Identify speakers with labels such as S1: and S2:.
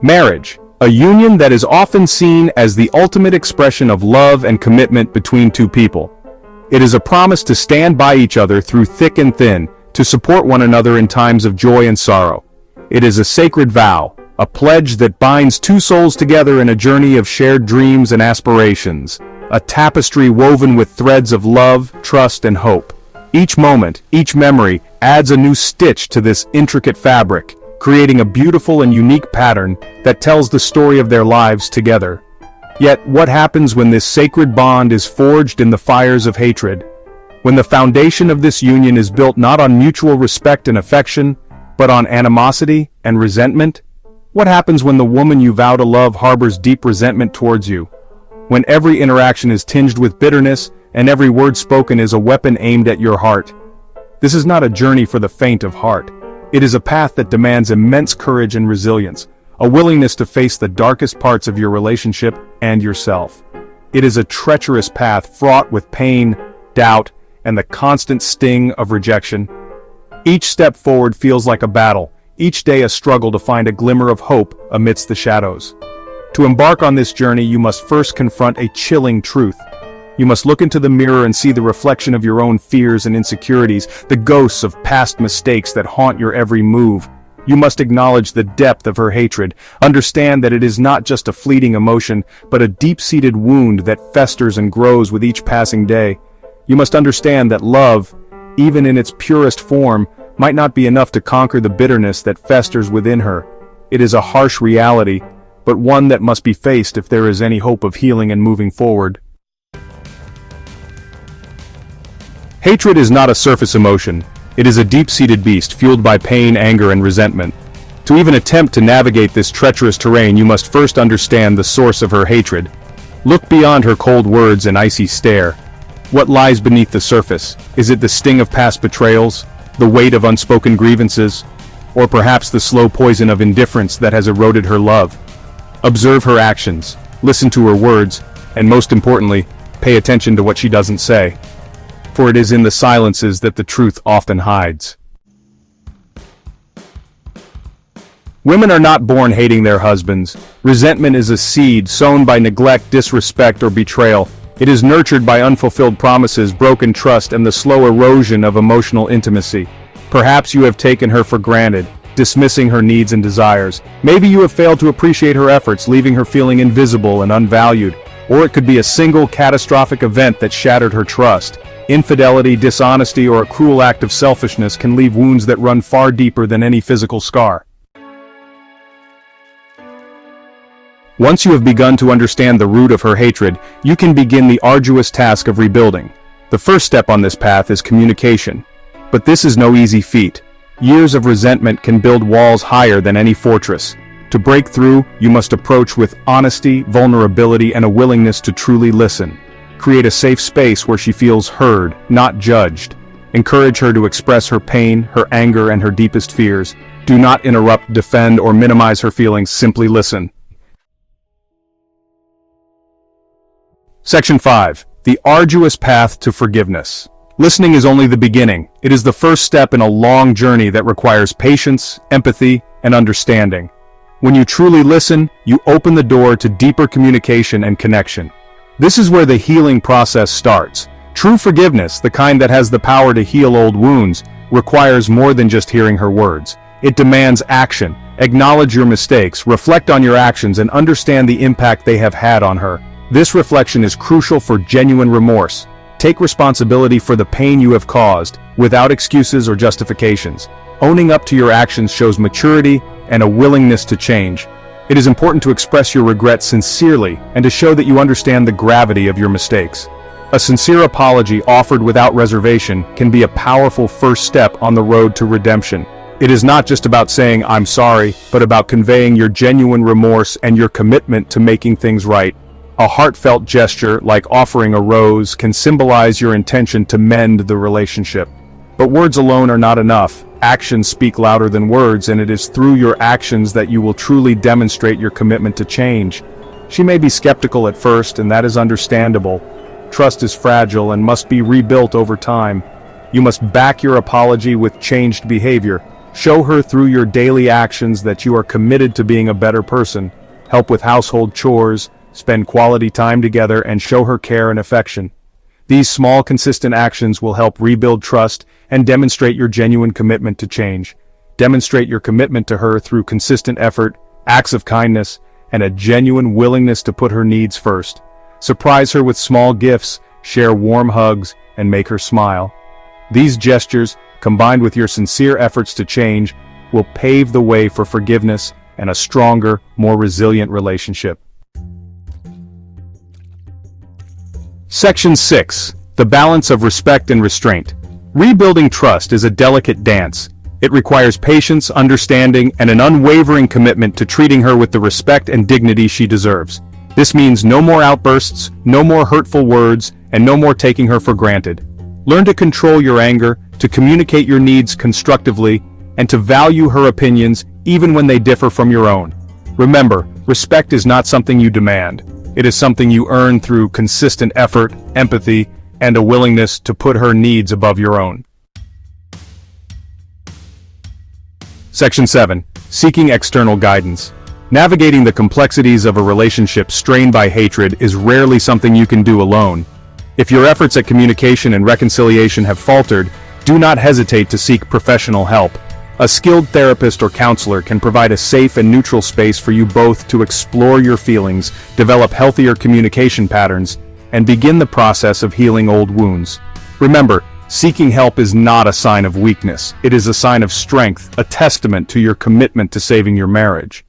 S1: Marriage, a union that is often seen as the ultimate expression of love and commitment between two people. It is a promise to stand by each other through thick and thin, to support one another in times of joy and sorrow. It is a sacred vow, a pledge that binds two souls together in a journey of shared dreams and aspirations, a tapestry woven with threads of love, trust, and hope. Each moment, each memory, adds a new stitch to this intricate fabric, creating a beautiful and unique pattern that tells the story of their lives together. Yet, what happens when this sacred bond is forged in the fires of hatred? When the foundation of this union is built not on mutual respect and affection, but on animosity and resentment? What happens when the woman you vow to love harbors deep resentment towards you? When every interaction is tinged with bitterness, and every word spoken is a weapon aimed at your heart? This is not a journey for the faint of heart. It is a path that demands immense courage and resilience, a willingness to face the darkest parts of your relationship and yourself. It is a treacherous path fraught with pain, doubt, and the constant sting of rejection. Each step forward feels like a battle, each day a struggle to find a glimmer of hope amidst the shadows. To embark on this journey, you must first confront a chilling truth. You must look into the mirror and see the reflection of your own fears and insecurities, the ghosts of past mistakes that haunt your every move. You must acknowledge the depth of her hatred, understand that it is not just a fleeting emotion, but a deep-seated wound that festers and grows with each passing day. You must understand that love, even in its purest form, might not be enough to conquer the bitterness that festers within her. It is a harsh reality, but one that must be faced if there is any hope of healing and moving forward. Hatred is not a surface emotion. It is a deep-seated beast fueled by pain, anger, and resentment. To even attempt to navigate this treacherous terrain, you must first understand the source of her hatred. Look beyond her cold words and icy stare. What lies beneath the surface? Is it the sting of past betrayals, the weight of unspoken grievances, or perhaps the slow poison of indifference that has eroded her love? Observe her actions, listen to her words, and most importantly, pay attention to what she doesn't say. For it is in the silences that the truth often hides. Women are not born hating their husbands. Resentment is a seed sown by neglect, disrespect, or betrayal. It is nurtured by unfulfilled promises, broken trust, and the slow erosion of emotional intimacy. Perhaps you have taken her for granted, dismissing her needs and desires. Maybe you have failed to appreciate her efforts, leaving her feeling invisible and unvalued. Or it could be a single catastrophic event that shattered her trust. Infidelity, dishonesty, or a cruel act of selfishness can leave wounds that run far deeper than any physical scar. Once you have begun to understand the root of her hatred, you can begin the arduous task of rebuilding. The first step on this path is communication. But this is no easy feat. Years of resentment can build walls higher than any fortress. To break through, you must approach with honesty, vulnerability, and a willingness to truly listen. Create a safe space where she feels heard, not judged. Encourage her to express her pain, her anger, and her deepest fears. Do not interrupt, defend, or minimize her feelings, simply listen. Section 5. The Arduous Path to Forgiveness. Listening is only the beginning. It is the first step in a long journey that requires patience, empathy, and understanding. When you truly listen, you open the door to deeper communication and connection. This is where the healing process starts. True forgiveness, the kind that has the power to heal old wounds, requires more than just hearing her words. It demands action. Acknowledge your mistakes, reflect on your actions, and understand the impact they have had on her. This reflection is crucial for genuine remorse. Take responsibility for the pain you have caused, without excuses or justifications. Owning up to your actions shows maturity and a willingness to change. It is important to express your regrets sincerely and to show that you understand the gravity of your mistakes. A sincere apology offered without reservation can be a powerful first step on the road to redemption. It is not just about saying "I'm sorry," but about conveying your genuine remorse and your commitment to making things right. A heartfelt gesture, like offering a rose, can symbolize your intention to mend the relationship. But words alone are not enough. Actions speak louder than words, and it is through your actions that you will truly demonstrate your commitment to change. She may be skeptical at first, and that is understandable. Trust is fragile and must be rebuilt over time. You must back your apology with changed behavior. Show her through your daily actions that you are committed to being a better person. Help with household chores, spend quality time together, and show her care and affection. These small, consistent actions will help rebuild trust and demonstrate your genuine commitment to change. Demonstrate your commitment to her through consistent effort, acts of kindness, and a genuine willingness to put her needs first. Surprise her with small gifts, share warm hugs, and make her smile. These gestures, combined with your sincere efforts to change, will pave the way for forgiveness and a stronger, more resilient relationship. Section 6. The balance of respect and restraint. Rebuilding trust is a delicate dance. It requires patience, understanding, and an unwavering commitment to treating her with the respect and dignity she deserves. This means no more outbursts, no more hurtful words, and no more taking her for granted. Learn to control your anger, to communicate your needs constructively, and to value her opinions even when they differ from your own. Remember, respect is not something you demand. It is something you earn through consistent effort, empathy, and a willingness to put her needs above your own. Section 7. Seeking external guidance. Navigating the complexities of a relationship strained by hatred is rarely something you can do alone. If your efforts at communication and reconciliation have faltered, do not hesitate to seek professional help. A skilled therapist or counselor can provide a safe and neutral space for you both to explore your feelings, develop healthier communication patterns, and begin the process of healing old wounds. Remember, seeking help is not a sign of weakness. It is a sign of strength, a testament to your commitment to saving your marriage.